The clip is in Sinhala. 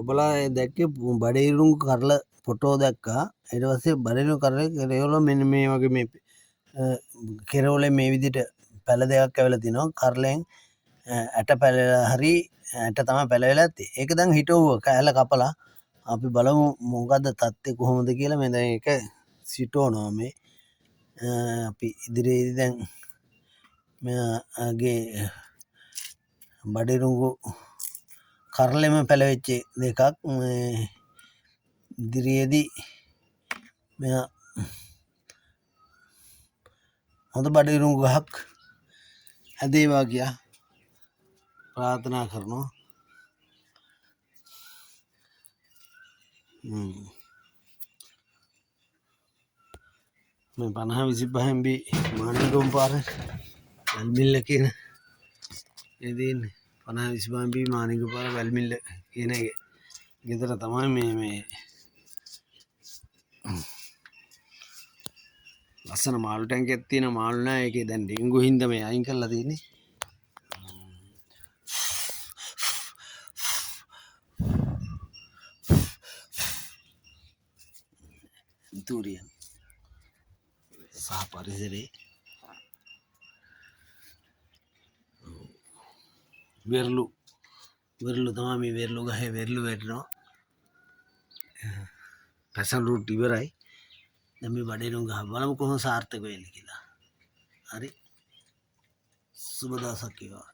ඔබලා දැක්කේ බඩේරුම් කරල ෆොටෝ දැක්කා. ඊට පස්සේ බඩේරුම් කරල කෙරවල මෙන්න මේ වගේ මේ කෙරවලේ මේ විදිහට පැල දෙකක් ඇවිල්ලා තිනවා. කරලෙන් ඇට පැලලා හරි ඇට තමයි පැලවෙලා ඇත්තේ. ඒක දැන් හිටවුවා කෑල්ල කපලා. අපි බලමු මොකද්ද තත්ත්වය කොහොමද කියලා. මේ දැන් ඒක සිටවනවා මේ. අපි ඉදිරියේදී දැන් මෙයාගේ බඩේරුඟු කරලෙම පැලවෙච්ච දෙකක් ඉදිරියේදී මෙයා හොඳ බඩේරුඟු ගහක් හැදේවා කියා ප්‍රාර්ථනා කරනවා. මේ 50-25 MB මානිගම් පාර වැල්මිල්ල කියන එදින් 50-25 MB මානිගම් පාර වැල්මිල්ල කියන එක ගෙදර තමයි මේ ලස්සන මාළු ටැංකියක් තියෙන. මාළු නෑ ඒකේ. දැන් ඩෙන්ගු හින්දා මේ අයින් කරලා තියෙන්නේ. තුරියන් සහ පරිසරේ වෙරළු තමයි මේ වෙරළු ගහේ වෙරළු වැටෙනවා. පැසන් රූට් ඉවරයි. දැන් මේ බඩේරුම් ගහ බලමු කොහොම සාර්ථක වෙන්නේ කියලා. හරි සුබ දවසක් වේවා.